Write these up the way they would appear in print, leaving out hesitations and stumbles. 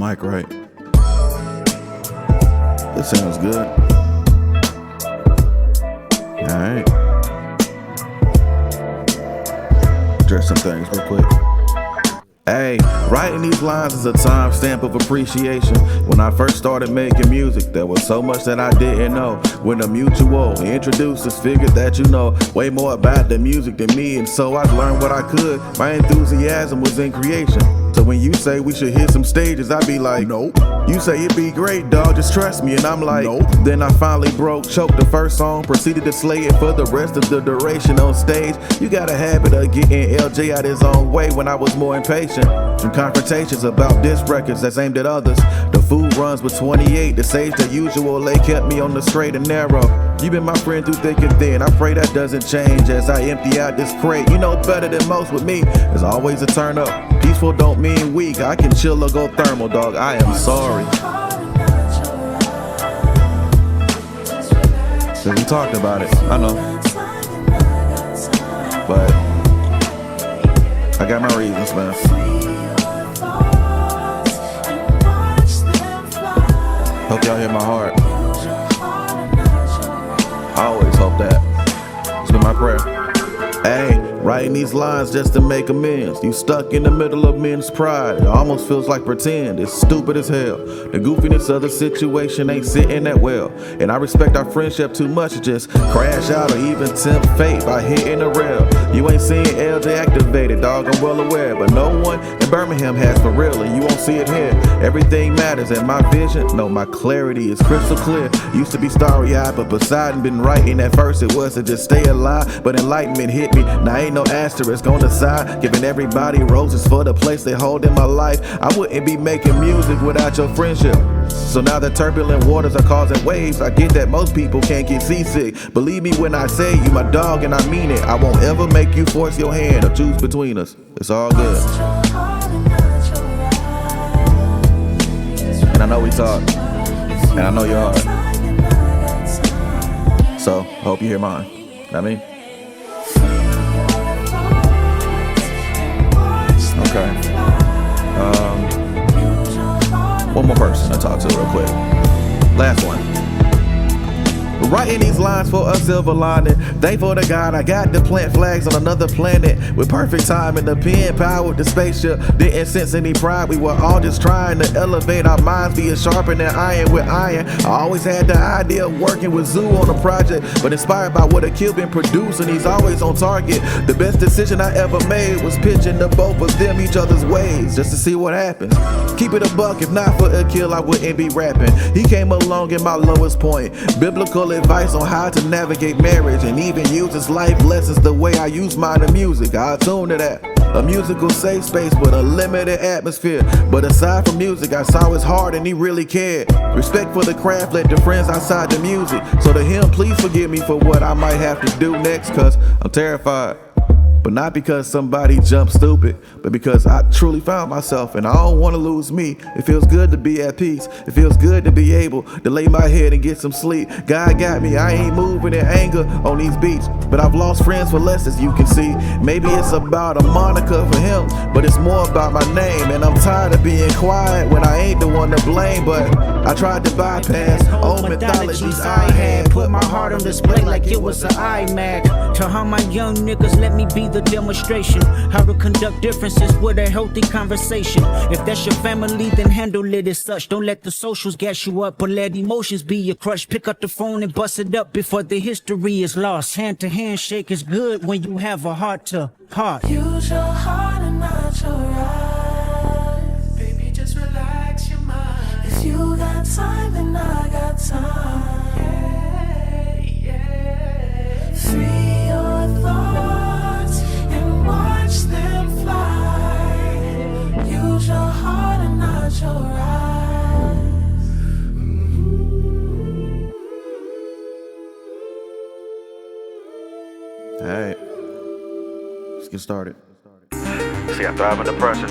mic right. This sounds good. Alright. Address some things real quick. Hey, writing these lines is a timestamp of appreciation. When I first started making music, there was so much that I didn't know. When a mutual introduced us, figured that you know way more about the music than me, and so I learned what I could. My enthusiasm was in creation. So when you say we should hit some stages, I be like, nope. You say it'd be great, dog, just trust me, and I'm like, nope. Then I finally broke, choked the first song, proceeded to slay it for the rest of the duration on stage. You got a habit of getting LJ out his own way when I was more impatient. From confrontations about diss records that's aimed at others. The food runs with 28, the sage the usual, they kept me on the straight and narrow. You been my friend through thick and thin, I pray that doesn't change as I empty out this crate. You know better than most with me, there's always a turn up. Peaceful don't mean weak, I can chill or go thermal, dog, I am sorry. Cause we talked about it, I know. But I got my reasons, man. Hope y'all hear my heart. I always hope that. It's been my prayer. Hey, writing these lines just to make amends. You stuck in the middle of men's pride. It almost feels like pretend. It's stupid as hell. The goofiness of the situation ain't sitting that well. And I respect our friendship too much to just crash out or even tempt fate by hitting the rail. You ain't seeing LJ activated, dog, I'm well aware. But no one in Birmingham has for real, and you won't see it here. Everything matters, and my vision, no, my clarity is crystal clear. Used to be starry-eyed, but Poseidon been writing. At first it was to just stay alive, but enlightenment hit me. Now ain't no asterisk on the side, giving everybody roses for the place they hold in my life. I wouldn't be making music without your friendship. So now the turbulent waters are causing waves. I get that most people can't get seasick. Believe me when I say you my dog and I mean it. I won't ever make you force your hand or choose between us. It's all good. And I know we talk, and I know your heart. So I hope you hear mine. Know what I mean? Okay. One more person to talk to real quick. Last one. Writing these lines for a silver lining. Thankful to God I got to plant flags on another planet. With perfect timing, the pen powered the spaceship. Didn't sense any pride, we were all just trying to elevate our minds, being sharpening iron with iron. I always had the idea of working with Zoo on a project, but inspired by what a kid been producing, he's always on target. The best decision I ever made was pitching the both of them each other's ways, just to see what happens. Keep it a buck, if not for a kill I wouldn't be rapping. He came along in my lowest point. Biblical advice on how to navigate marriage, and even uses life lessons the way I use mine in music. I attune to that. A musical safe space with a limited atmosphere. But aside from music, I saw his heart and he really cared. Respect for the craft led to friends outside the music. So to him, please forgive me for what I might have to do next, cause I'm terrified. But not because somebody jumped stupid, but because I truly found myself and I don't want to lose me. It feels good to be at peace. It feels good to be able to lay my head and get some sleep. God got me, I ain't moving in anger on these beats. But I've lost friends for less, as you can see. Maybe it's about a moniker for him, but it's more about my name. And I'm tired of being quiet when I ain't the one to blame. But I tried to bypass old mythologies I had. Put my heart on display like it was an iMac. To how my young niggas let me be the demonstration. How to conduct differences with a healthy conversation. If that's your family, then handle it as such. Don't let the socials gas you up, but let emotions be your crush. Pick up the phone and bust it up before the history is lost. Hand to handshake is good when you have a heart to heart. Use your heart and not your eyes. Baby, just relax your mind. If you got time, then I got time. Yeah. Free your thoughts and watch them fly. Use your heart and not your eyes. Alright, let's get started. See, I thrive under pressure.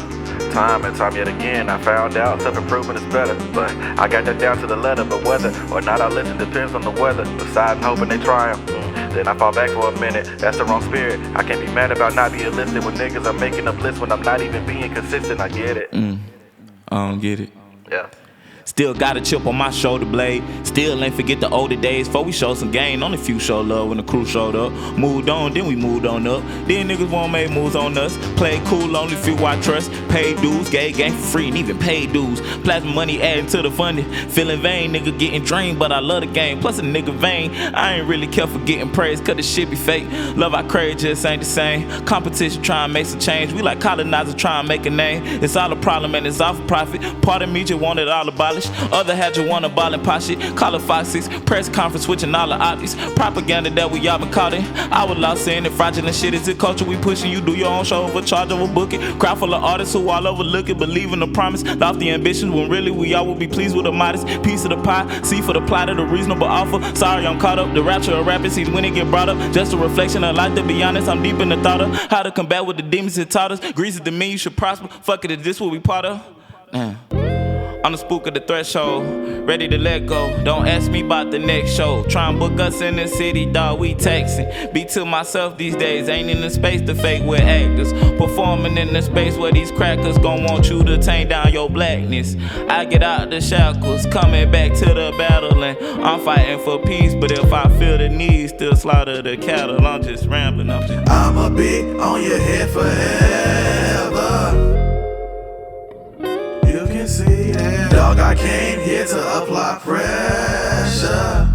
Time and time yet again, I found out self-improvement is better. But I got that down to the letter. But whether or not I listen depends on the weather. Poseidon hoping they triumph. Then I fall back for a minute. That's the wrong spirit. I can't be mad about not being listed when niggas are making up lists when I'm not even being consistent. I get it. I don't get it. Yeah. Still got a chip on my shoulder blade. Still ain't forget the older days. Before we showed some game, only few showed love when the crew showed up. Moved on, then we moved on up. Then niggas won't make moves on us. Played cool, only few I trust. Paid dues, gave game for free, and even paid dues. Plasma money adding to the funding. Feeling vain, nigga getting drained, but I love the game. Plus a nigga vain. I ain't really care for getting praised, cause the shit be fake. Love I crave just ain't the same. Competition trying to make some change. We like colonizers trying to make a name. It's all a problem and it's all for profit. Part of me just want it all abolished. Other had you wanna ball and pot shit. Call it 5-6, press conference switching all the optics. Propaganda that we all been caught in. I was lost in it, fraudulent shit is the culture we pushing. You do your own show over charge over booking. Crowd full of artists who all overlooking, believe in the promise, lofty ambitions when really we all will be pleased with a modest piece of the pie. See for the plot of the reasonable offer. Sorry I'm caught up, the rapture of rapping sees when it get brought up. Just a reflection of life, to be honest, I'm deep in the thought of how to combat what the demons had taught us. Grease is the mean, you should prosper. Fuck it, is this what we part of? On the spook of the threshold, ready to let go. Don't ask me about the next show. Try and book us in the city, dawg, we taxing. Be to myself these days, ain't in the space to fake with actors. Performing in the space where these crackers gon' want you to tame down your blackness. I get out the shackles, coming back to the battle, and I'm fighting for peace. But if I feel the need, still slaughter the cattle. I'm just rambling, I'ma be on your head forever. You can see that, dog, I came here to apply pressure.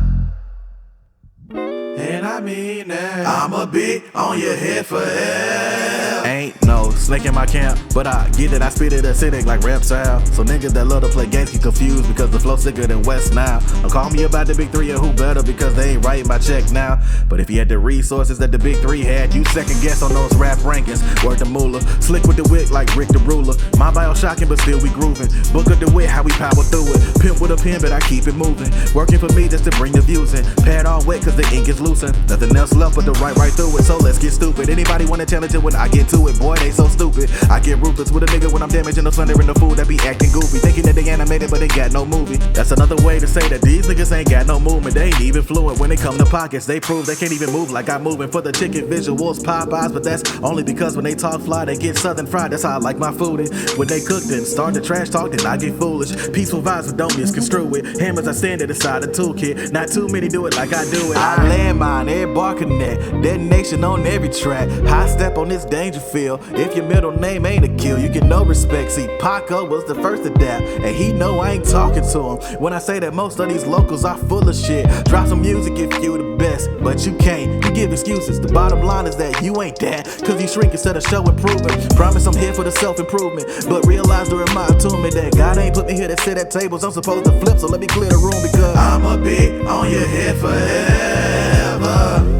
And I mean that, I'ma be on your head forever. Ain't no snake in my camp, but I get it, I spit it acidic like reptile. So niggas that love to play games get confused because the flow sicker than West Nile. Don't call me about the big three or who better because they ain't writing my check now. But if you had the resources that the big three had, you second guess on those rap rankings. Word to moolah, slick with the wig like Rick the Ruler. My bio shocking but still we grooving. Book of the wit, how we power through it. Pimp with a pen but I keep it moving. Working for me just to bring the views in. Pad all wet cause the ink is loosened. Nothing else left but to write right through it. So let's get stupid. Anybody wanna challenge it when I get to it? Boy, they so stupid. I get ruthless with a nigga when I'm damaging the thunder in the food that be acting goofy. Thinking that they animated but they got no movie. That's another way to say that these niggas ain't got no movement. They ain't even fluent when it come to pockets. They prove they can't even move like I'm moving. For the chicken visuals, Popeyes, but that's only because when they talk fly, they get southern fried. That's how I like my food. And when they cook, then start to trash talk, then I get foolish. Peaceful vibes, but don't misconstrue it. Hammers I stand at the side of the toolkit. Not too many do it like I do it. I land mine, every bar connect. Detonation on every track. High step on this danger field. If your middle name ain't a kill, you get no respect. See, Paco was the first to dap, and he know I ain't talking to him. When I say that most of these locals are full of shit. Drop some music if you the best, but you can't. You give excuses. The bottom line is that you ain't that, cause you shrink instead of show improvement. Promise I'm here for the self-improvement, but realize to remind to me that God ain't put me here to sit at tables I'm supposed to flip, so let me clear the room because I'ma be on your head forever.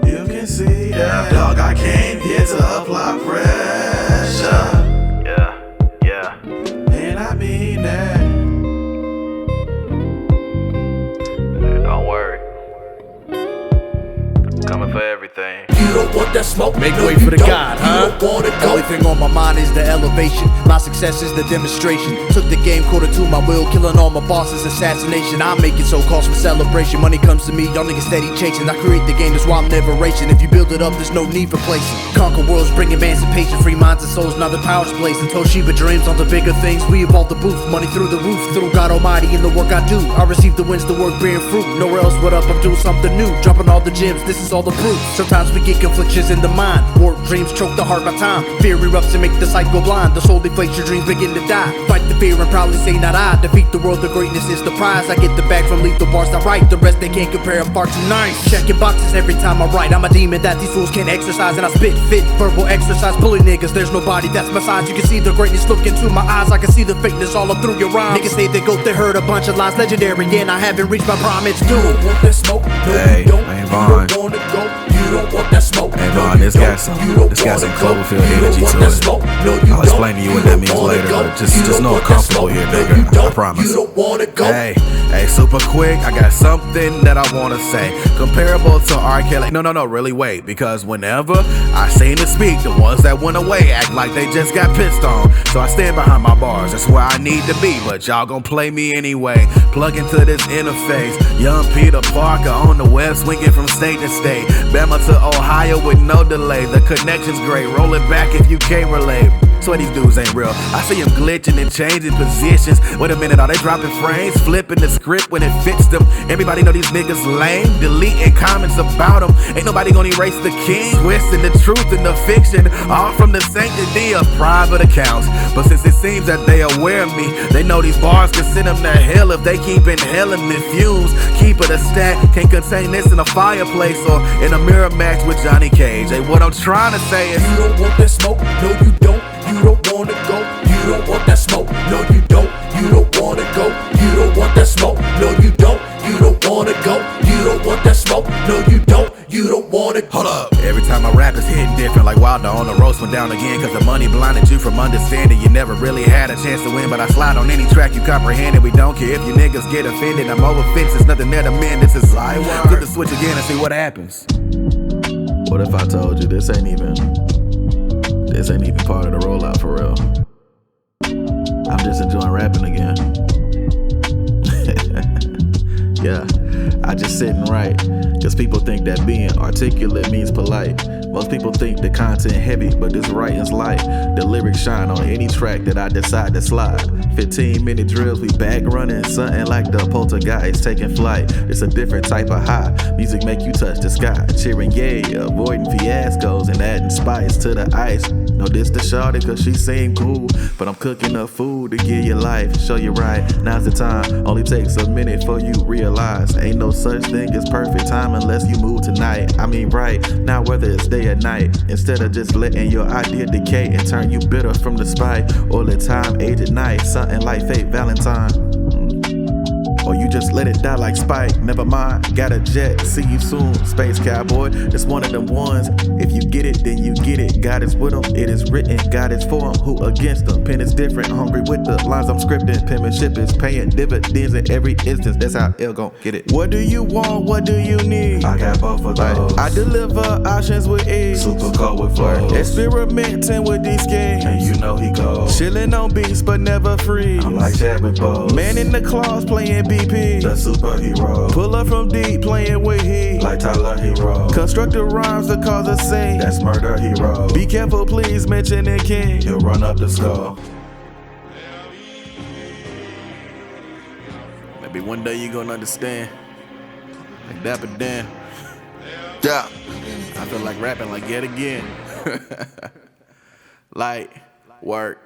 You can see that, dog, I came here to apply pressure. And I mean that. Don't worry. Coming for everything. You don't want that smoke. Make no, way for the don't. God, huh? You don't want it, go. Everything on my mind is the elevation. My success is the demonstration. Took the game quarter to my will, killing all my bosses, assassination. I make it so cause for celebration. Money comes to me, y'all niggas steady chasing. I create the game, that's why I'm never racing. If you build it up, there's no need for placing. Conquer worlds, bring emancipation, free minds and souls. Now the power's blazing. Toshiba dreams on the bigger things. We evolve the booth, money through the roof. Through God Almighty in the work I do. I receive the wins, the work bearing fruit. Nowhere else but up, I'm doing something new. Dropping all the gems, this is all the proof. Sometimes we get conflictions in the mind. Warped dreams choke the heart by time. Fear erupts and make the sight go blind. The soul deflates, your dreams begin to die. Fight the fear and proudly say not I. Defeat the world, the greatness is the prize. I get the bag from lethal bars I write. The rest they can't compare, I'm far too nice. Checking boxes every time I write. I'm a demon that these fools can't exercise. And I spit fit, verbal exercise. Bully niggas, there's nobody that's my size. You can see the greatness look into my eyes. I can see the fakeness all up through your rhymes. Niggas say they go, they heard a bunch of lies. Legendary, and I haven't reached my prime, it's due. You don't want that smoke, no Hey, you don't. man, You Vaughn. don't want it, go. You don't want that smoke. Hey, no, Vaughn, you this don't. got some You don't Cloverfield want it, go. energy You don't want to that it. smoke. No, you I'll explain to you what that means later, but just know I'm comfortable here, nigga. I promise. You don't want it, go. Hey, super quick, I got something that I wanna say. Comparable to R. Kelly. No, really wait. Because whenever I seem to speak, the ones that went away act like they just got pissed on. So I stand behind my bars, that's where I need to be. But y'all gon' play me anyway. Plug into this interface. Young Peter Parker on the web, swinging from state to state. Bama to Ohio with no delay. The connection's great. Roll it back if you can't relate. Swear these dudes ain't real. I see them glitching and changing positions. Wait a minute, are they dropping frames? Flipping the script when it fits them. Everybody know these niggas lame. Deleting comments about them. Ain't nobody gonna erase the king. Twisting the truth and the fiction. All from the sanctity of private accounts. But since it seems that they aware of me, they know these bars can send them to hell if they keep inhaling the fumes. Keep it a stack. Can't contain this in a fireplace or in a mirror match with Johnny Cage. Hey, what I'm trying to say is, You don't want that smoke, no you don't. You don't wanna go, you don't want that smoke, no you don't. You don't wanna go, you don't want that smoke, no you don't. You don't wanna go, you don't want that smoke, no you don't. You don't wanna. Hold up. Every time I rap, it's hitting different. Like Wilder on the roast went down again. Cause the money blinded you from understanding. You never really had a chance to win. But I slide on any track you comprehend it. We don't care if you niggas get offended. I'm over fences, nothing there to mend. This is live. Flip the switch again and see what happens. What if I told you this ain't even part of the rollout for real? I'm just enjoying rapping again. Yeah, I just sitting right. Cause people think that being articulate means polite. Most people think the content heavy, but this writing's light. The lyrics shine on any track that I decide to slide. 15-minute drills, we back running, something like the poltergeist taking flight. It's a different type of high. Music make you touch the sky, cheering yay, avoiding fiascos and adding spice to the ice. No, this the shawty cause she seem cool, but I'm cooking up food to give you life, show you right. Now's the time, only takes a minute for you realize ain't no such thing as perfect time unless you move tonight. I mean right, now whether it's day or night, instead of just letting your idea decay and turn you bitter from the spite. All the time, age at night, something like fate Valentine. Or you just let it die like Spike, never mind, got a jet, see you soon, space cowboy, it's one of them ones, if you get it, then you get it, God is with them, it is written, God is for them, who against them, pen is different, hungry with the lines I'm scripting, penmanship is paying dividends in every instance, that's how L gon' get it. What do you want, what do you need? I got both of those. I deliver options with ease, Super cold with flows. experimenting with these schemes, And you know he goes. chilling on beats but never free, I'm like Chadwick Boseman. man in the claws playing BP. The superhero. Pull up from deep, playing with heat. Like Tyler Hero. Constructive rhymes to cause a scene. That's murder hero. Be careful, please mention the king. He'll run up the skull. Maybe one day you gonna understand. Like Dapper Dan. Yeah. I feel like rapping like yet again. Like work.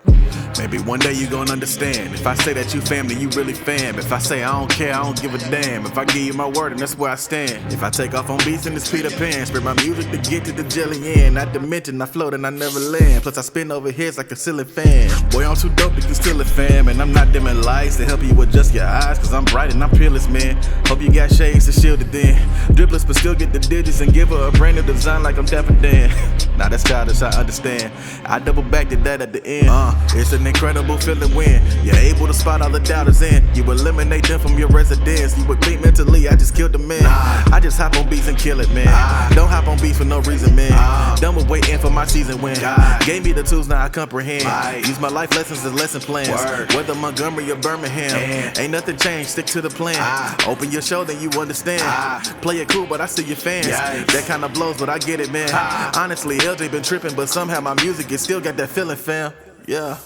Maybe one day you gon' understand. If I say that you family, you really fam. If I say I don't care, I don't give a damn. If I give you my word, and that's where I stand. If I take off on beats in this Peter Pan, spread my music to get to the jelly end. Not to mention I float and I never land. Plus I spin over heads like a ceiling fan. Boy, I'm too dope to steal a fam. And I'm not dimming lights to help you adjust your eyes. Cause I'm bright and I'm peerless, man. Hope you got shades to shield it then. Dribblers but still get the digits and give her a brand new design like I'm Dapper Dan. Nah, that's childish, I understand. I double back to that at the end. It's an incredible feeling when you're able to spot all the doubters in. You eliminate them from your residence. You would think mentally, I just killed the man. I just hop on beats and kill it, man. Don't hop on beats for no reason, man. Done with waiting for my season win. Gave me the tools, now I comprehend. Use my life lessons as lesson plans. Whether Montgomery or Birmingham, ain't nothing changed, stick to the plan. Open your show, then you understand. Play it cool, but I see your fans. That kind of blows, but I get it, man. Honestly, LJ been tripping, but somehow my music, it still got that feeling, fam. Yeah.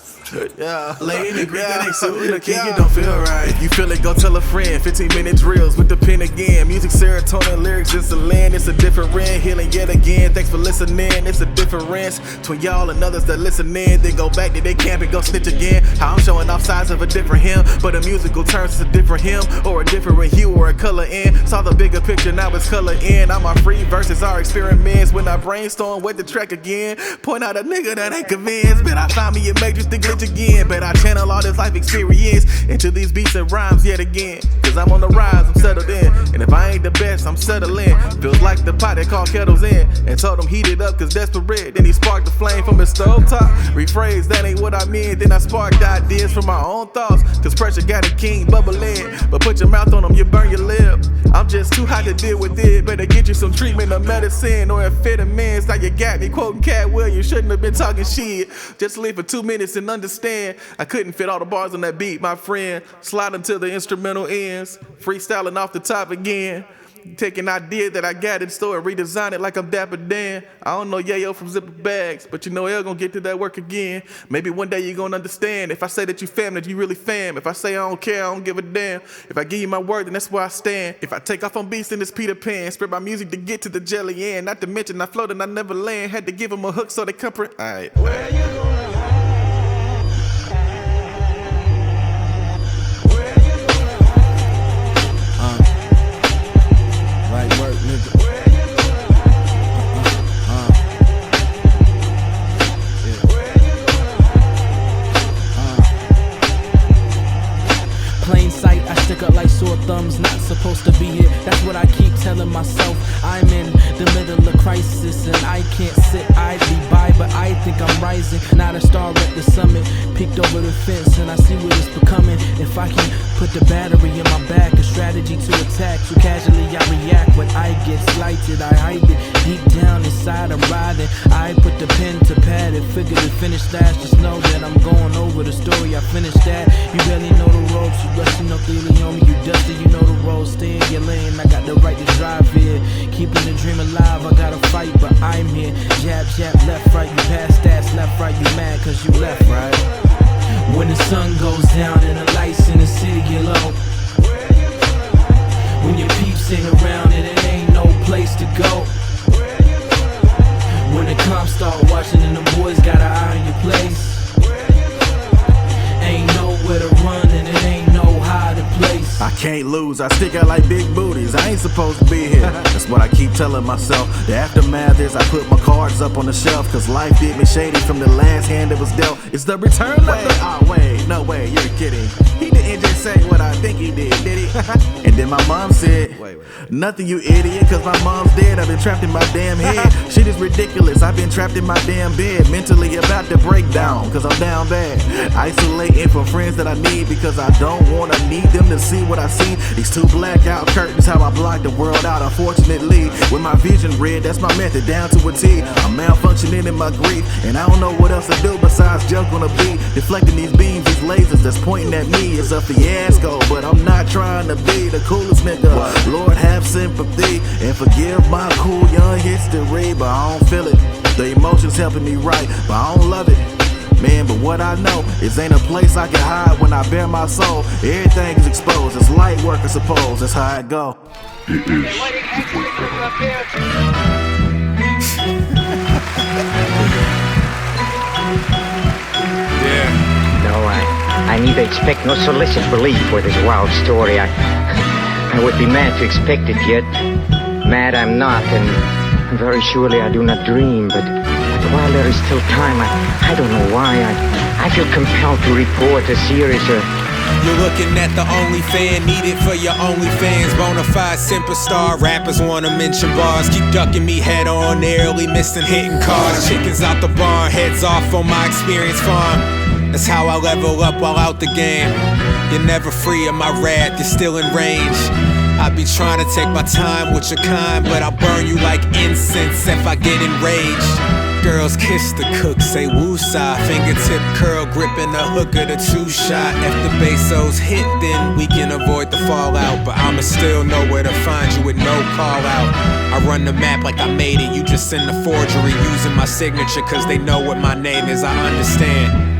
Yeah, lay in the green, that ain't suiting the king, it don't feel right. If you feel it, go tell a friend. 15-minute drills with the pen again. Music, serotonin, lyrics, it's a land. It's a different healing yet again. Thanks for listening. It's a difference between y'all and others that listen in. Then go back to their camp and go snitch again. How I'm showing off sides of a different him, but a musical turns to a different him or a different hue or a color in. Saw the bigger picture, now it's color in. All my free verses are experiments. When I brainstorm with the track again, point out a nigga that ain't convinced. Bet I found me a Matrix to glitch again. Bet I channel all this life experience into these beats and rhymes yet again. Cause I'm on the rise, I'm settled in. And if I ain't the best, I'm settling. Feels like the pot that called kettles in. And told him heat it up cause desperate. Then he sparked the flame from his stove top. Rephrase, that ain't what I mean. Then I sparked ideas from my own thoughts. Cause pressure got a king bubbling. But put your mouth on them, you burn your lip. I'm just too hot to deal with it. Better get you some treatment or medicine or amphetamines. Now you got me quoting Cat Williams. Shouldn't have been talking shit. Just live for 2 minutes and understand. I couldn't fit all the bars on that beat, my friend. Slide until the instrumental ends. Freestyling off the top again. Take an idea that I got in store and redesign it like I'm Dapper Dan. I don't know Yayo from Zipper Bagz, but you know L gonna get to that work again. Maybe one day you gonna understand. If I say that you fam, that you really fam. If I say I don't care, I don't give a damn. If I give you my word, then that's where I stand. If I take off on beats in this Peter Pan, spread my music to get to the jelly end. Not to mention I float and I never land. Had to give them a hook so they comprehend. Alright. Where you gonna Right work, nigga. Plain sight, I stick up like sore thumbs, not supposed to be here. That's what I keep telling myself. I'm in the middle of crisis and I can't sit idly by, but I think I'm rising. Not a star at the summit, peeked over the fence and I see what it's becoming. If I can put the battery in my back, a strategy to attack. Too casually I react when I get slighted. I hide it deep down inside, I'm riding. I put the pen to pad it, figure to finish last. Just know that I'm going over the story, I finished that. You barely know the ropes, you rushing up daily on me. You dusty, you know the road, stay in your lane. I got the right to drive here, keeping the dream alive. I gotta fight, but I'm here. Jab, jab, left, right, you pass stats, left, right, you mad cause you left, right? When the sun goes down and the lights in the city get low, when your peeps ain't around and it ain't no place to go, when the cops start watching and the boys got an eye on your place, ain't nowhere to run and it ain't no hiding place. I can't lose, I stick out like big booties. I ain't supposed to be here. That's what I keep telling myself. The aftermath is I put my cards up on the shelf, cause life did me shady from the last hand that was dealt. It's the return of the... Oh wait, no way, you're kidding. He didn't just say what I think he did he? And then my mom said, nothing you idiot, cause my mom's dead. I've been trapped in my damn head. Shit is ridiculous, I've been trapped in my damn bed. Mentally about to break down, cause I'm down bad. Isolating from friends that I need, because I don't wanna need them to see what I see. These two blackout curtains, how I block the world out. Unfortunately, with my vision red, that's my method down to a T. I'm malfunctioning in my grief, and I don't know what else to do besides jump on a beat. Deflecting these beams, these lasers that's pointing at me. It's a fiasco, but I'm not trying to be the coolest nigga. Lord have sympathy and forgive my cool young history, but I don't feel it. The emotions helping me write, but I don't love it. Man, but what I know is ain't a place I can hide when I bare my soul. Everything is exposed. It's light work, I suppose. That's how it go. No, I neither expect nor solicit belief for this wild story. I would be mad to expect it, yet mad I'm not, and very surely I do not dream, but while there is still time, I don't know why, I feel compelled to report a series of... You're looking at the only fan needed for your OnlyFans. Bonafide superstar rappers wanna mention bars. Keep ducking me head on, narrowly missing hitting cars. Chickens out the barn, heads off on my experience farm. That's how I level up while out the game. You're never free of my wrath, you're still in range. I be trying to take my time with your kind, but I'll burn you like incense if I get enraged. Girls kiss the cook, say woosah. Fingertip curl, gripping the hook of the two-shot. If the Bezos hit, then we can avoid the fallout. But I'ma still know where to find you with no call-out. I run the map like I made it, you just send the forgery. Using my signature cause they know what my name is, I understand.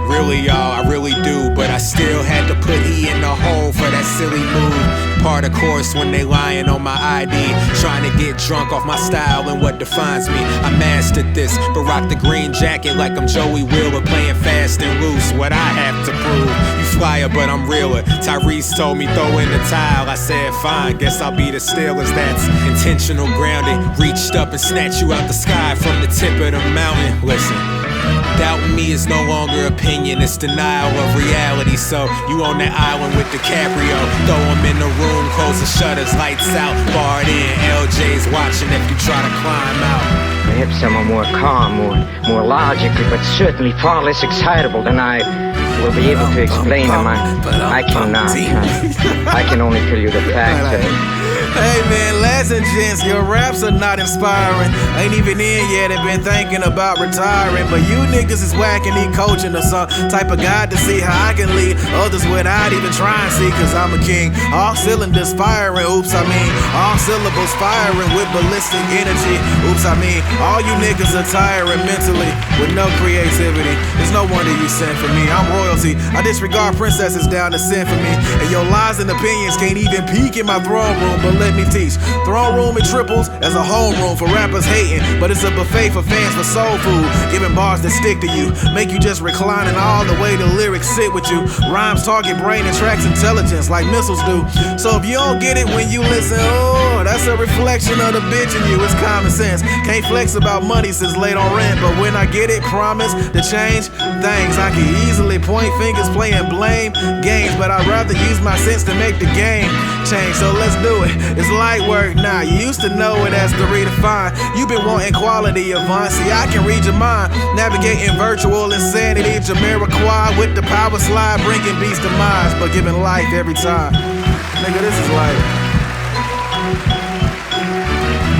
Really, y'all, I really do, but I still had to put E in the hole for that silly move. Part of course when they lying on my ID, trying to get drunk off my style and what defines me. I mastered this, but rock the green jacket like I'm Joey Wheeler, playing fast and loose. What I have to prove, you flyer, but I'm realer. Tyrese told me throw in the tile, I said fine, guess I'll be the Steelers. That's intentional grounding, reached up and snatched you out the sky from the tip of the mountain. Listen, doubting me is no longer opinion, it's denial of reality. So you on that island with DiCaprio, throw him in the room, close the shutters, lights out, barred in. LJ's watching if you try to climb out. Perhaps someone more calm, more logical, but certainly far less excitable than I will be able to explain them. I cannot. I can only tell you the facts. Hey man, lads and gents, your raps are not inspiring. Ain't even in yet and been thinking about retiring. But you niggas is whack and need coaching or some type of guide to see how I can lead others without even trying to see. Cause I'm a king, all cylinders firing, oops I mean all syllables firing with ballistic energy. Oops I mean all you niggas are tiring mentally with no creativity. It's no wonder you sent for me, I'm royalty. I disregard princesses down to send for me. And your lies and opinions can't even peek in my throne room. But let me teach, throne room and triples as a homeroom for rappers hating. But it's a buffet for fans for soul food, giving bars that stick to you, make you just reclining all the way the lyrics sit with you. Rhymes target brain and tracks intelligence like missiles do. So if you don't get it when you listen, oh, that's a reflection of the bitch in you. It's common sense. Can't flex about money since late on rent, but when I get it, promise to change things. I can easily point fingers playing blame games, but I'd rather use my sense to make the game change. So let's do it. It's light work now. You used to know it as to redefine. You've been wanting quality, Avant. See, I can read your mind. Navigating virtual insanity. Jamiroquai with the power slide, bringing beats to minds, but giving life every time. Nigga, this is life.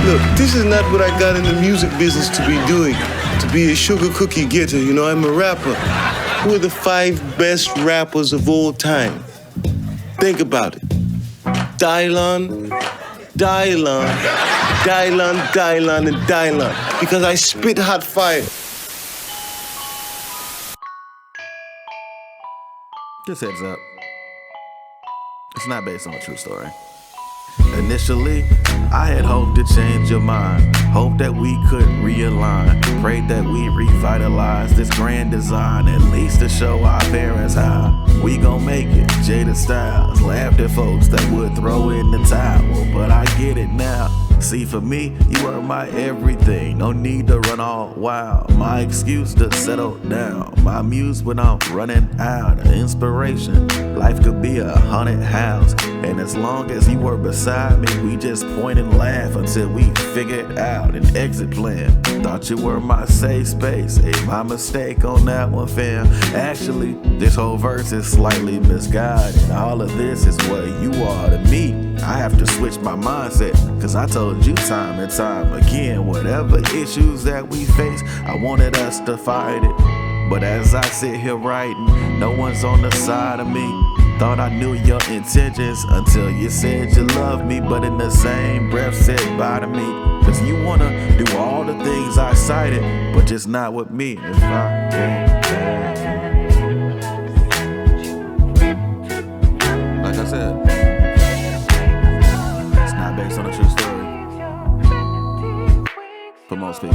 Look, this is not what I got in the music business to be doing. To be a sugar cookie getter, you know, I'm a rapper. Who are the 5 best rappers of all time? Think about it. Dylon, Dylon, Dylon, Dylon, and Dylon. Because I spit hot fire. Just heads up. It's not based on a true story. Initially, I had hoped to change your mind. Hope that we could realign. Prayed that we revitalize this grand design. At least to show our parents how we gon' make it. Jada Styles laughed at folks that would throw in the towel. But I get it now. See, for me, you are my everything. No need to run all wild. My excuse to settle down. My muse when I'm running out of inspiration. Life could be a haunted house. And as long as you were beside me, we just point and laugh until we figured out an exit plan. Thought you were my safe space. Hey, my mistake on that one, fam. Actually, this whole verse is slightly misguided. All of this is what you are to me. I have to switch my mindset, cause I told you time and time again, whatever issues that we face, I wanted us to fight it. But as I sit here writing, no one's on the side of me. Thought I knew your intentions until you said you loved me, but in the same breath said bye to me. Cause you wanna do all the things I cited, but just not with me. If I can't, like I said, based on a true story for most people.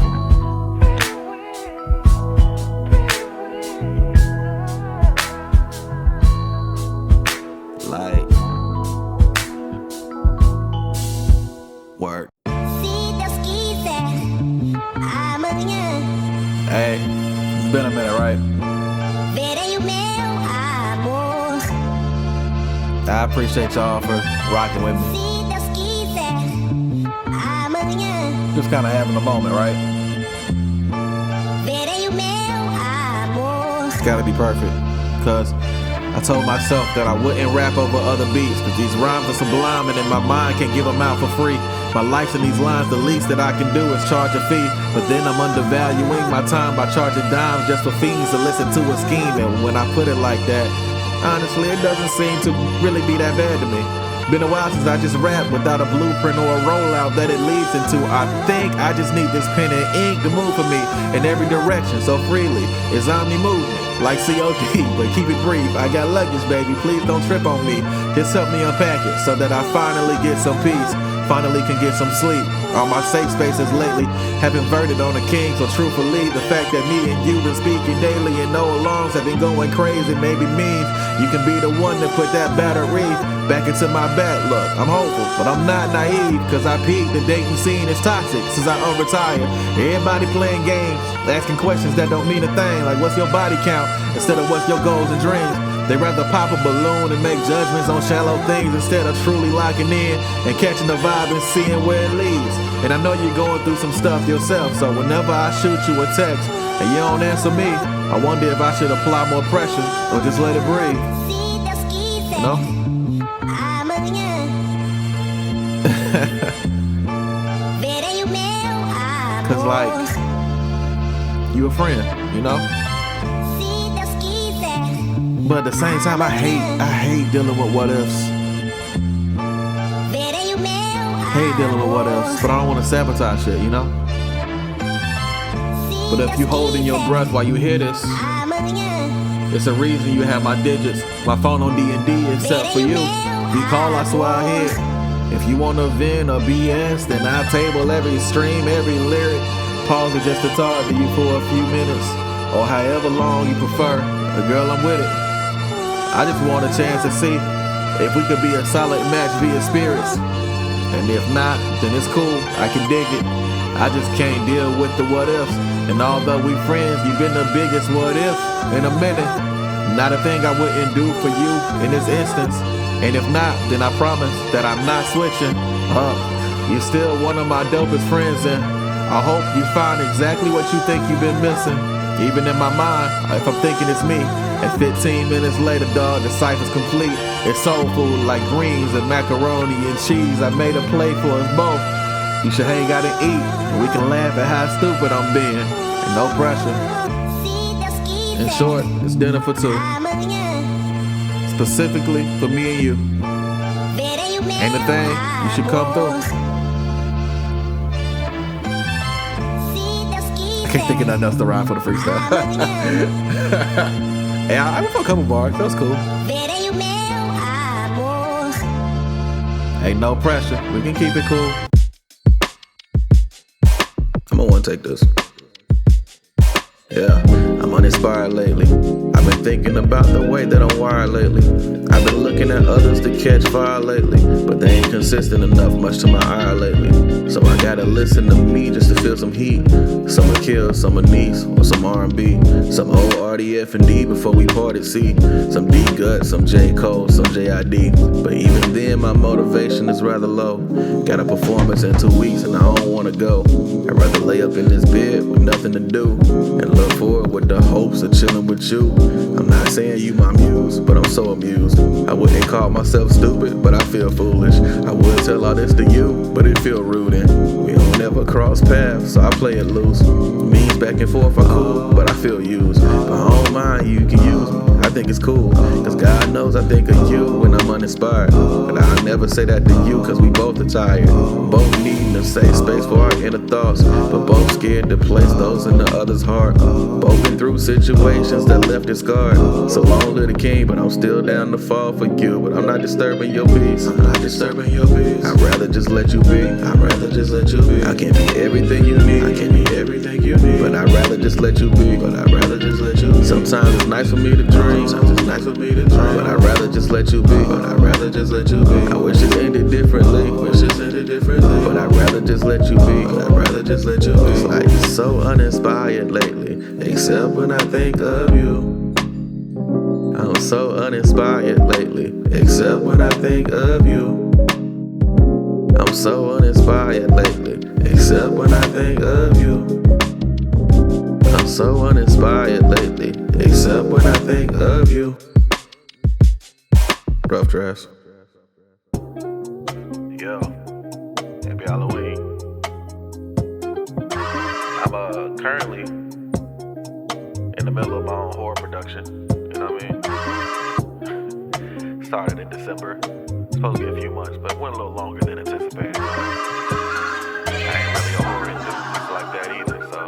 Like word. Hey, it's been a minute, right? I appreciate y'all for rocking with me. Just kind of having a moment, right? It's gotta be perfect, cause I told myself that I wouldn't rap over other beats, cause these rhymes are sublime and in my mind can't give them out for free. My life's in these lines, the least that I can do is charge a fee. But then I'm undervaluing my time by charging dimes just for fiends to listen to a scheme. And when I put it like that, honestly, it doesn't seem to really be that bad to me. Been a while since I just rap without a blueprint or a rollout that it leads into. I think I just need this pen and ink to move for me in every direction so freely. It's omni movement, like COD, but keep it brief. I got luggage, baby, please don't trip on me. Just help me unpack it so that I finally get some peace. Finally can get some sleep. All my safe spaces lately have inverted on the king. So truthfully, the fact that me and you been speaking daily and no alarms have been going crazy maybe means you can be the one to put that battery back into my back. Look, I'm hopeful, but I'm not naive, cause I peaked. The dating scene is toxic since I unretired. Everybody playing games, asking questions that don't mean a thing, like what's your body count instead of what's your goals and dreams. They rather pop a balloon and make judgments on shallow things instead of truly locking in and catching the vibe and seeing where it leads. And I know you're going through some stuff yourself, so whenever I shoot you a text and you don't answer me, I wonder if I should apply more pressure or just let it breathe. You know? Cause like, you a friend, you know? But at the same time, I hate dealing with what ifs. Hate dealing with what ifs, but I don't want to sabotage shit, you know? But if you holding your breath while you hear this, it's a reason you have my digits, my phone on D&D, except for you. If you call, I swear I hit. If you want to vent or BS, then I table every stream, every lyric. Pause it just to talk to you for a few minutes, or however long you prefer. Girl, I'm with it. I just want a chance to see if we could be a solid match via spirits. And if not, then it's cool, I can dig it. I just can't deal with the what ifs. And although we friends, you've been the biggest what if in a minute. Not a thing I wouldn't do for you in this instance. And if not, then I promise that I'm not switching up. You're still one of my dopest friends, and I hope you find exactly what you think you've been missing. Even in my mind, if I'm thinking it's me. And 15 minutes later, dog, the cipher's complete. It's soul food like greens and macaroni and cheese. I made a plate for us both. You should hang out and eat, and we can laugh at how stupid I'm being. And no pressure. In short, it's dinner for two. Specifically for me and you. Ain't a thing, you should come through. I can't think of nothing else to rhyme for the freestyle. Hey, I went for a couple bars, that was cool. Ain't no pressure, we can keep it cool. I'm gonna one take this. Yeah, I'm uninspired lately. I've been thinking about the way that I'm wired lately. I've been looking at others to catch fire lately, but they ain't consistent enough, much to my eye lately. So I gotta listen to me just to feel some heat. Some are Kill, some are Niece, or some R&B. Some old RDF and D before we parted, see. Some D-Gut, some J. Cole, some JID. But even then my motivation is rather low. Got a performance in 2 weeks and I don't wanna go. I'd rather lay up in this bed with nothing to do and look forward with the hopes of chilling with you. I'm not saying you my muse, but I'm so amused. I wouldn't call myself stupid, but I feel foolish. I would tell all this to you, but it feel rude and we don't never cross paths, so I play it loose. Means back and forth are cool, but I feel used. But I don't mind, you can use me. I think it's cool, cause God knows I think of you when I'm uninspired. But I'll never say that to you, cause we both are tired. Both needing a safe space for our inner thoughts, but both scared to place those in the other's heart. Both been through situations that left it scarred. So long live the king, but I'm still down to fall for you. But I'm not disturbing your peace. I'm not disturbing your peace. I'd rather just let you be. I'd rather just let you be. I can't be everything you need. I can't be everything you need. But I'd rather just let you be. But I'd rather just let you be. Sometimes it's nice for me to dream. Sometimes it's nice for me to dream. But I'd rather just let you be. But I'd rather just let you be. I wish it ended differently. Wish it ended differently. But I'd rather just let you be. But I'd rather just let you be. It's like so uninspired lately, except when I think of you. I'm so uninspired lately, except when I think of you. I'm so uninspired lately, except when I think of you. I'm so uninspired lately, except when I think of you. Roughdraft. Yo, happy Halloween. I'm currently in the middle of my own horror production. You know what I mean? Started in December. Supposed to be a few months, but went a little longer than anticipated. I ain't really a horror enthusiast like that either, so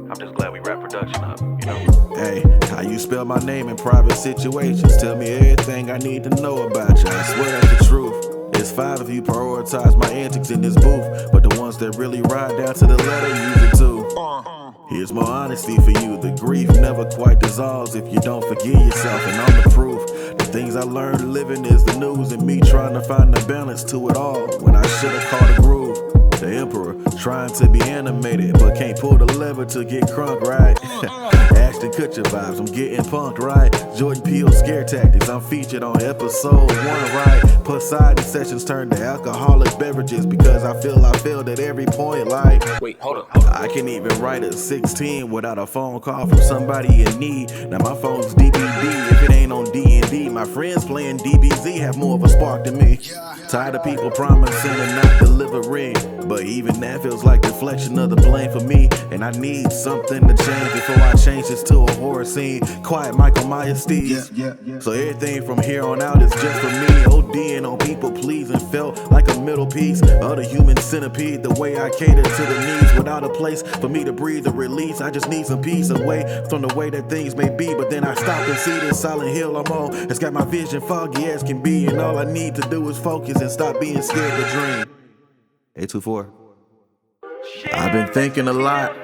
I'm just glad we wrapped production up, you know? Hey, how you spell my name in private situations? Tell me everything I need to know about you. I swear that's the truth. It's 5 of you prioritize my antics in this booth, but the ones that really ride down to the letter use it too. Here's more honesty for you. The grief never quite dissolves if you don't forgive yourself, and I'm the proof. The things I learned living is the news, and me trying to find the balance to it all when I should have caught a groove. The emperor trying to be animated, but can't pull the lever to get crunk, right? Ask Ashton Kutcher vibes, I'm getting punked, right? Jordan Peele scare tactics, I'm featured on episode 1, right? Poseidon Sessions turned to alcoholic beverages because I feel I failed at every point, like. Wait, hold up. I can even write a 16 without a phone call from somebody in need. Now my phone's DVD, if it ain't on D&D. My friends playing DBZ have more of a spark than me. Tired of people promising and not delivering, but even that feels like deflection of the blame for me. And I need something to change before I change this to a horror scene. Quiet Michael Myers Steve's. So everything from here on out is just for me. ODing on people pleasing felt like a middle piece of the human centipede. The way I cater to the needs without a place for me to breathe or release. I just need some peace away from the way that things may be. But then I stop and see this silent hill I'm on. It's got my vision foggy as can be, and all I need to do is focus and stop being scared to dream. 824. I've been thinking a lot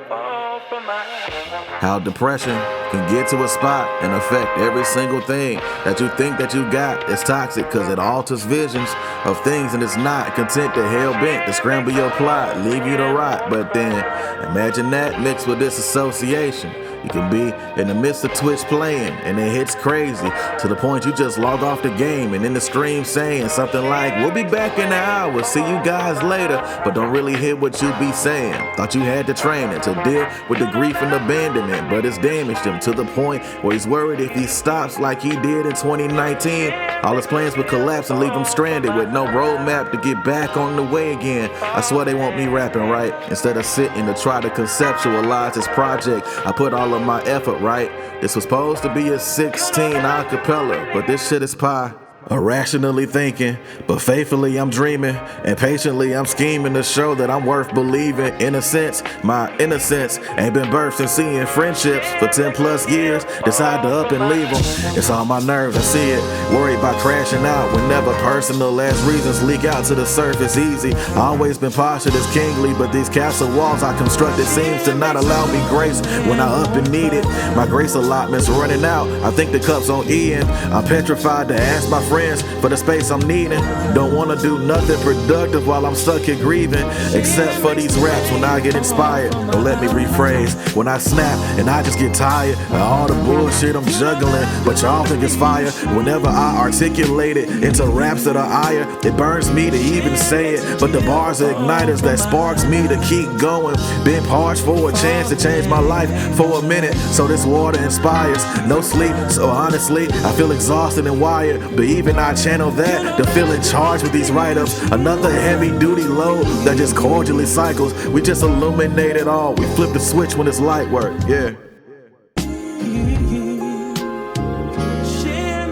how depression can get to a spot and affect every single thing that you think that you got. It's toxic because it alters visions of things, and it's not content to hell-bent to scramble your plot, leave you to rot. But then imagine that mixed with disassociation. You can be in the midst of Twitch playing and it hits crazy to the point you just log off the game and in the stream saying something like, we'll be back in an hour, see you guys later, but don't really hear what you be saying. Thought you had the training to deal with the grief and abandonment, but it's damaged him to the point where he's worried if he stops like he did in 2019, all his plans would collapse and leave him stranded with no roadmap to get back on the way again. I swear they want me rapping right instead of sitting to try to conceptualize this project. I put all of my effort, right? This was supposed to be a 16 acapella, but this shit is pie. Irrationally thinking, but faithfully I'm dreaming, and patiently I'm scheming to show that I'm worth believing. In a sense, my innocence ain't been birthed since seeing friendships for 10 plus years decide to up and leave them. It's on my nerves, I see it, worried about crashing out whenever personal as reasons leak out to the surface easy. Always been postured as kingly, but these castle walls I constructed seems to not allow me grace when I up and need it. My grace allotment's running out, I think the cup's on E end. I'm petrified to ask my friends for the space I'm needing. Don't wanna do nothing productive while I'm stuck here grieving, except for these raps when I get inspired. Or let me rephrase, when I snap and I just get tired of all the bullshit I'm juggling, but y'all think it's fire. Whenever I articulate it into raps that are ire, it burns me to even say it, but the bars are igniters that sparks me to keep going. Been parched for a chance to change my life for a minute, so this water inspires. No sleep, so honestly I feel exhausted and wired, but even I channel that to feel in charge with these write-ups. Another heavy-duty load that just cordially cycles. We just illuminate it all. We flip the switch when it's light work, yeah.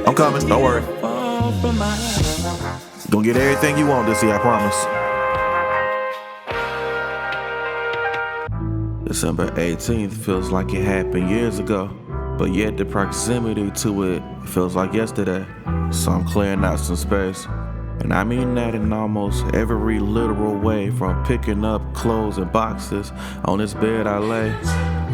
I'm coming, don't worry. Gonna get everything you want this year, I promise. December 18th feels like it happened years ago, but yet the proximity to it feels like yesterday. So I'm clearing out some space, and I mean that in almost every literal way, from picking up clothes and boxes on this bed I lay,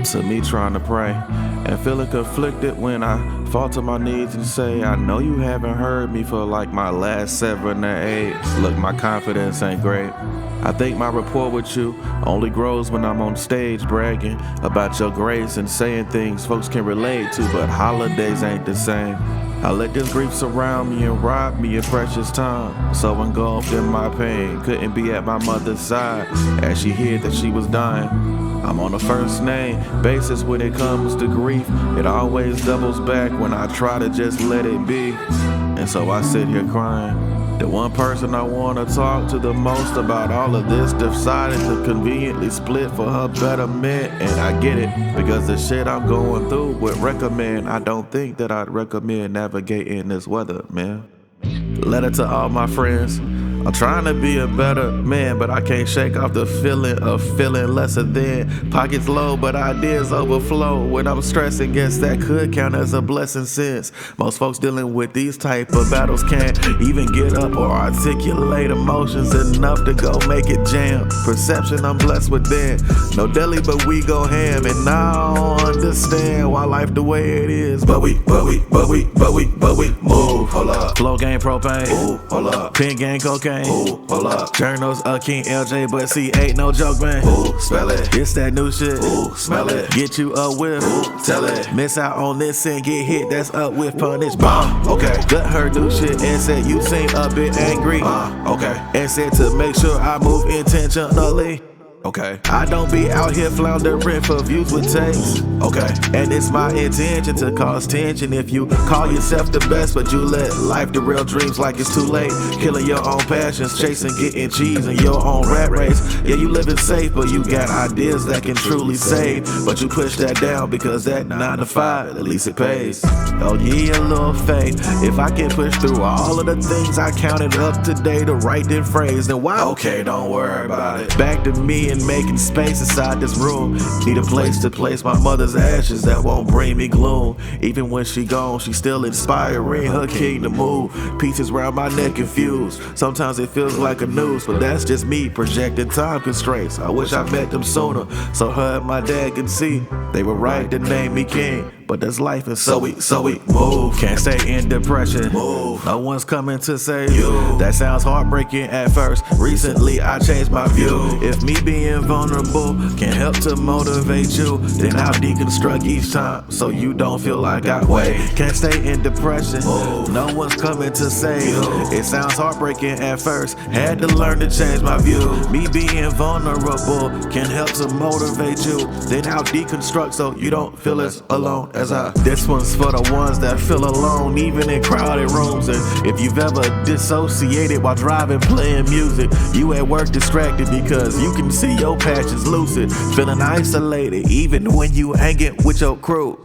to me trying to pray and feeling conflicted when I fall to my knees and say, I know you haven't heard me for like my last 7 or 8. Look, my confidence ain't great. I think my rapport with you only grows when I'm on stage bragging about your grace and saying things folks can relate to, but holidays ain't the same. I let this grief surround me and rob me of precious time, so engulfed in my pain, couldn't be at my mother's side as she hid that she was dying. I'm on a first name basis when it comes to grief. It always doubles back when I try to just let it be, and so I sit here crying. The one person I want to talk to the most about all of this decided to conveniently split for her betterment. And I get it, because the shit I'm going through would recommend. I don't think that I'd recommend navigating this weather, man. Letter to all my friends. I'm trying to be a better man, but I can't shake off the feeling of feeling lesser than. Pockets low, but ideas overflow. When I'm stressing, guess that could count as a blessing, since most folks dealing with these type of battles can't even get up or articulate emotions enough to go make it jam. Perception I'm blessed with then. No deli, but we go ham, and I don't understand why life the way it is. But we move. Hold up. Flow game propane. Ooh, hold up. Pen game cocaine. cocaine. Ooh, hold up. Journals of King LJ, but see, ain't no joke, man. Ooh, spell it. It's that new shit. Ooh, smell it. Get you a whiff. Ooh, tell it. Miss out on this and get hit, that's up with punish. Bomb. Okay. Gut her do shit and said you seem a bit angry. Okay. And said to make sure I move intentionally. Okay. I don't be out here floundering for views with takes. Okay. And it's my intention to cause tension if you call yourself the best, but you let life the real dreams like it's too late. Killing your own passions, chasing getting cheese in your own rat race. Yeah, you living safe, but you got ideas that can truly save. But you push that down because that 9 to 5, at least it pays. Oh yeah, a little faith. If I can push through all of the things I counted up today to write them phrase, then why? Okay, don't worry about it. Back to me and making space inside this room. Need a place to place my mother's ashes that won't bring me gloom. Even when she gone, she still inspiring her king to move. Pieces round my neck confused. Sometimes it feels like a noose, but that's just me projecting time constraints. I wish I met them sooner, so her and my dad can see. They were right to name me king, but that's life, and so we move. Can't stay in depression. Move. No one's coming to save you. That sounds heartbreaking at first. Recently I changed my view. If me being vulnerable can help to motivate you, then I'll deconstruct each time so you don't feel like I wait. Can't stay in depression. Move. No one's coming to save you. It sounds heartbreaking at first. Had to learn to change my view. Me being vulnerable can help to motivate you. Then I'll deconstruct so you don't feel as alone as I. This one's for the ones that feel alone, even in crowded rooms. And if you've ever dissociated while driving, playing music, you at work distracted because you can see your passions lucid, feeling isolated even when you hanging with your crew.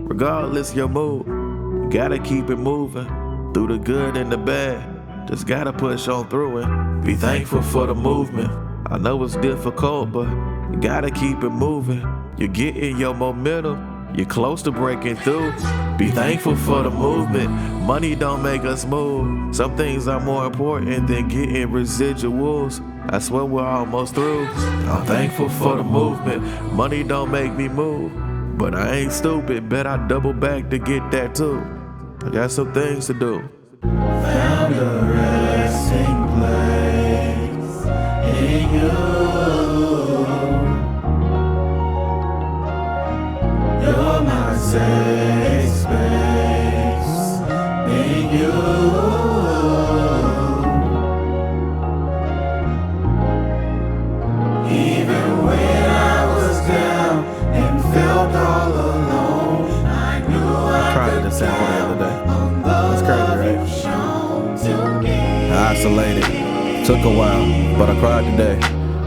Regardless your mood, you gotta keep it moving through the good and the bad. Just gotta push on through it. Be thankful for the movement. I know it's difficult, but you gotta keep it moving. You're getting your momentum. You're close to breaking through. Be thankful for the movement. Money don't make us move. Some things are more important than getting residuals. I swear we're almost through. I'm thankful for the movement. Money don't make me move, but I ain't stupid. Bet I double back to get that too. I got some things to do. Found a resting place in you. You're my safe space in you. Even when I was down and felt all alone, I knew I Tried could to sample the other day. count That's crazy, right? on to me. Isolated, took a while, but I cried today.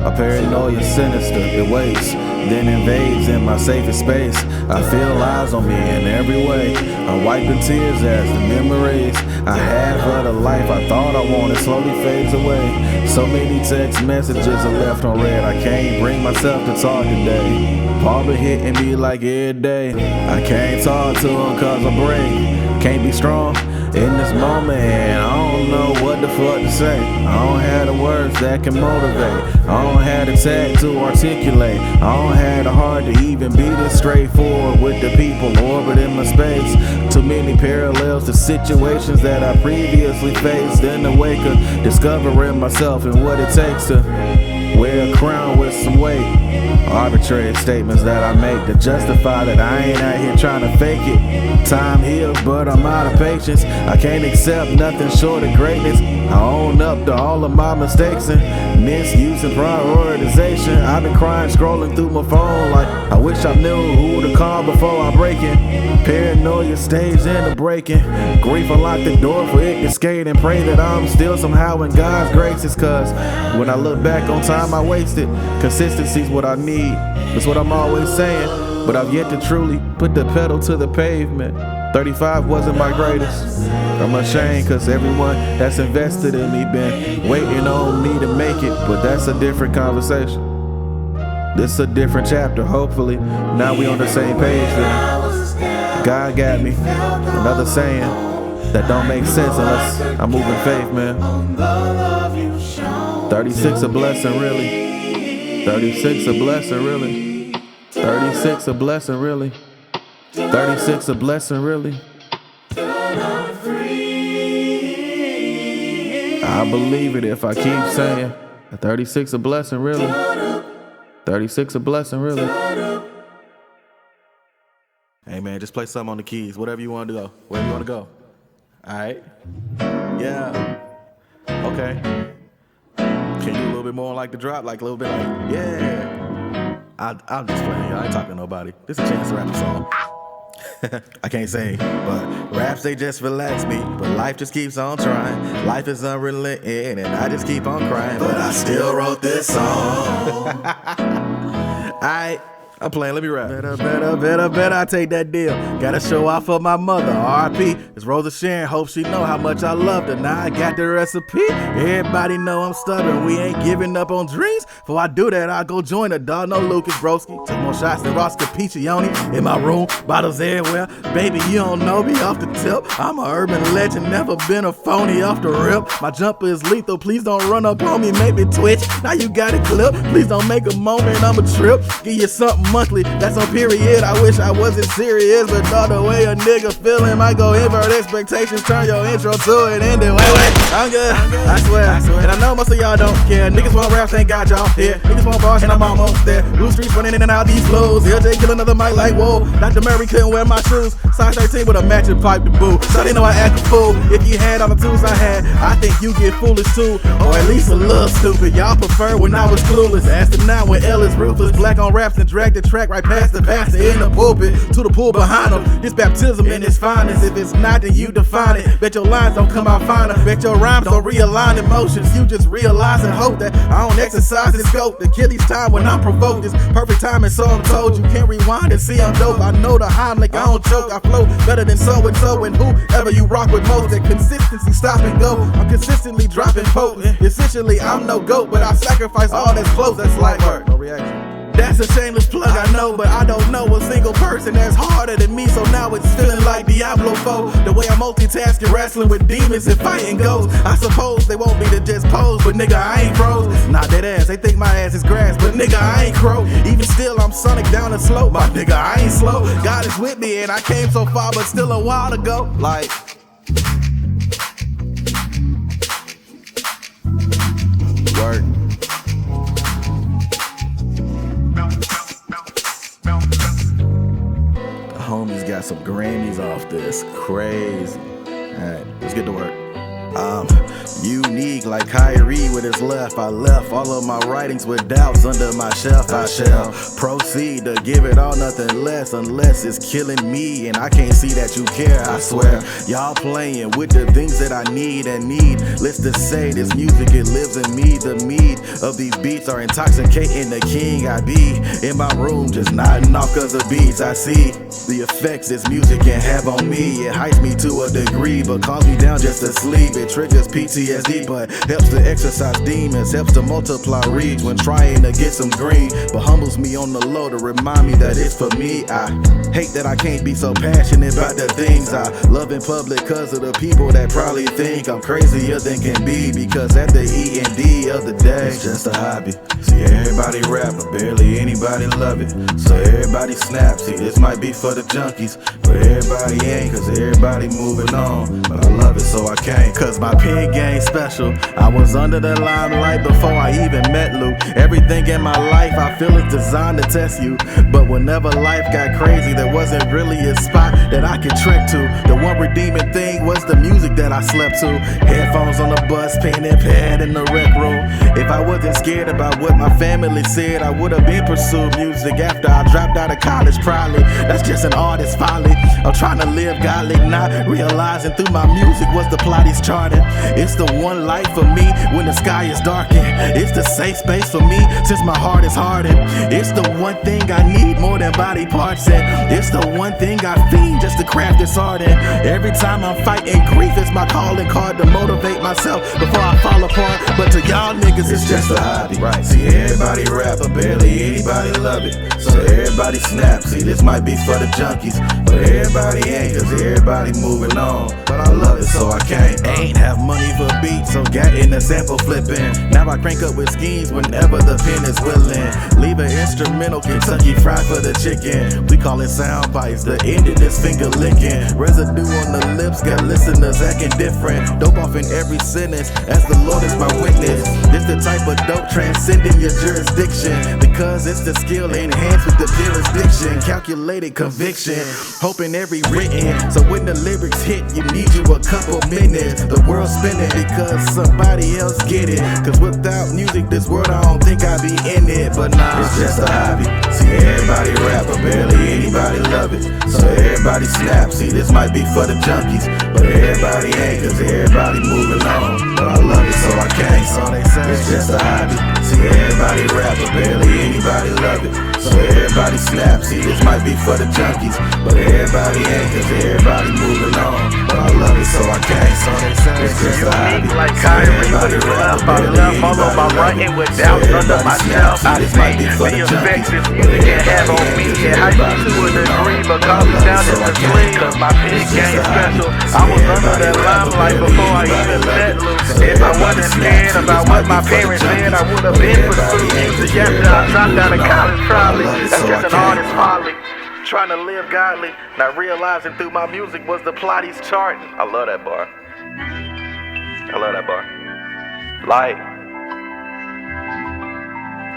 My paranoia sinister, it waits, then invades in my safest space. I feel eyes on me in every way. I'm wiping tears as the memories I had for the life I thought I wanted slowly fades away. So many text messages are left on read. I can't bring myself to talk today. Paul been hitting me like every day. I can't talk to him cause I break. Can't be strong in this moment, and I don't know what the fuck to say. I don't have the words that can motivate. I don't have the tag to articulate. I don't have the heart to even be this straightforward with the people orbiting my space. Too many parallels to situations that I previously faced. In the wake of discovering myself and what it takes to wear a crown with some weight. Arbitrary statements that I make to justify that I ain't out here trying to fake it. Time heals, but I'm out of patience. I can't accept nothing short of greatness. I own up to all of my mistakes and misuse and prioritization. I've been crying, scrolling through my phone like I wish I knew who to call before I break it. Paranoia stays in the breaking. Grief unlocked the door for it to skate and pray that I'm still somehow in God's graces. Cause when I look back on time I wasted, consistency's what I need. That's what I'm always saying, but I've yet to truly put the pedal to the pavement. 35 wasn't my greatest. I'm ashamed cause everyone that's invested in me been waiting on me to make it, but that's a different conversation. This is a different chapter, hopefully. Now we on the same page then. God got me. Another saying that don't make sense unless I move in faith, man. 36 a blessing, really. 36 a blessing, really. 36 a blessing, really. 36 a blessing, really. I believe it if I keep saying 36 a blessing, really. 36 a blessing, really. Hey man, just play something on the keys. Whatever you want to go. Wherever you want to go. Alright? Yeah. Okay. Can you do a little bit more like the drop? Like a little bit like, yeah. I'm just playing, y'all. I ain't talking to nobody. This is a chance to rap a song. I can't sing, but raps, they just relax me. But life just keeps on trying. Life is unrelenting, and I just keep on crying. But I still wrote this song. Alright, I'm playing, let me rap. Better, I take that deal. Gotta show off for my mother, R.I.P. It's Rosa Sharon, hope she know how much I loved her. Now I got the recipe, everybody know I'm stubborn. We ain't giving up on dreams. Before I do that, I'll go join a dog, no Lucas Broski. Took more shots than Ross Capiccioni. In my room, bottles everywhere. Baby, you don't know me off the tip. I'm a urban legend, never been a phony off the rip. My jumper is lethal, please don't run up on me, make me twitch. Now you got it clip, please don't make a moment, I'm a trip. Give you something monthly, that's on period. I wish I wasn't serious, but all the way a nigga feeling might go invert expectations. Turn your intro to it, end it. Wait, I'm good, I swear. And I know most of y'all don't care. Niggas want raps, ain't got y'all here. Niggas want bars, and I'm almost there. Blue streets running in and out these flows. LJ kill another mic like whoa. Dr. Murray couldn't wear my shoes. Size 13 with a matching pipe to boo. So they know I act a fool. If you had all the tools I had, I think you get foolish too, or at least a little stupid. Y'all prefer when I was clueless. Ask them now when L is ruthless. Black on raps and drag the track right past the pastor in the pulpit to the pool behind him. This baptism in its finest. If it's not, then you define it. Bet your lines don't come out finer. Bet your rhymes don't realign emotions. You just realize and hope that I don't exercise this scope. The Achilles time when I'm provoked is perfect timing, so I'm told. You can't rewind and see I'm dope. I know the Heimlich, I don't choke. I flow better than so and so. And whoever you rock with most, that consistency stop and go. I'm consistently dropping potent. Essentially, I'm no goat, but I sacrifice all that's close. That's light work. No reaction. That's a shameless plug, I know, but I don't know a single person that's harder than me, so now it's feeling like Diablo 4. The way I'm multitasking, wrestling with demons and fighting ghosts. I suppose they want me to just pose, but nigga, I ain't pros. Not that ass, they think my ass is grass, but nigga, I ain't crow. Even still, I'm Sonic down and slow, my nigga, I ain't slow. God is with me and I came so far, but still a while to go. Like, work. Homies got some Grammys off this, crazy. Alright, let's get to work. Unique like Kyrie with his left. I left all of my writings with doubts under my shelf. I shall proceed to give it all, nothing less, unless it's killing me and I can't see that you care. I swear, y'all playing with the things that I need and need. Let's just say this music, it lives in me. The mead of these beats are intoxicating the king. I be in my room just nodding off cause of beats. I see the effects this music can have on me. It heights me to a degree, but calms me down just to sleep. It triggers PTSD, but helps to exercise demons, helps to multiply reach when trying to get some green, but humbles me on the low to remind me that it's for me. I hate that I can't be so passionate about the things I love in public cause of the people that probably think I'm crazier than can be, because at the E&D of the day, it's just a hobby. See everybody rap, but barely anybody love it. So everybody snap, see this might be for the junkies, but everybody ain't, cause everybody moving on. But I love it so I can't, cause my pen game special. I was under the limelight before I even met Luke. Everything in my life I feel is designed to test you, but whenever life got crazy there wasn't really a spot that I could trek to. The one redeeming thing was the music that I slept to. Headphones on the bus, pen and pad in the rec room. If I wasn't scared about what my family said, I would have been pursued music after I dropped out of college probably. That's just an artist's folly. I'm trying to live godly, not realizing through my music what's the plot he's charting. It's the one light for me when the sky is darkened. It's the safe space for me since my heart is hardened. It's the one thing I need more than body parts, and it's the one thing I fiend just to craft this art in. Every time I'm fighting grief, it's my calling card to motivate myself before I fall apart. But to y'all niggas, it's It's just a hobby. Right. See, everybody rap, but barely anybody love it. So everybody snap. See, this might be for the junkies, but everybody ain't, cause everybody moving on. But I love it, so I can't. Ain't have money for beats, so got in the sample flipping. Now I crank up with schemes whenever the pen is willing. Leave an instrumental, Kentucky Fried for the chicken. We call it sound bites, the ending is finger licking. Residue on the lips, got listeners acting different. Dope off in every sentence, as the Lord is my witness. This the type of dope transcending your jurisdiction, because it's the skill enhanced with the jurisdiction. Calculated conviction, hoping every written. So when the lyrics hit, you need you a couple minutes. The world's spinning because somebody else get it. Cause without music, this world, I don't think I'd be in it. But nah, it's just a hobby. See, everybody rap, but barely anybody love it. So everybody snap. See, this might be for the junkies, but everybody ain't, cause everybody moving on. But I love it, so I can't. So they say it's just a hobby. See, everybody rap, but barely anybody love it. So everybody snap. See, this might be for the junkies, but everybody ain't, cause everybody moving on. But I love it, so I can't. So they say it's just a hobby. Like Kyrie, but it's left by left, follow my writing with doubts under myself. I think the effective music can have on me. Yeah, Hashim to a degree, but call me down in the swing, cause my pen game special. I was under that limelight before I even let loose. If I wasn't scared about what my parents said, I would have been pursued music after I dropped out of college, probably. That's just an artist folly. Trying to live godly, not realizing through my music was the plot he's charting. I love that bar. I love that bar. Light.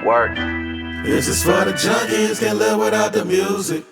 Work. This is for the junkies, can't live without the music.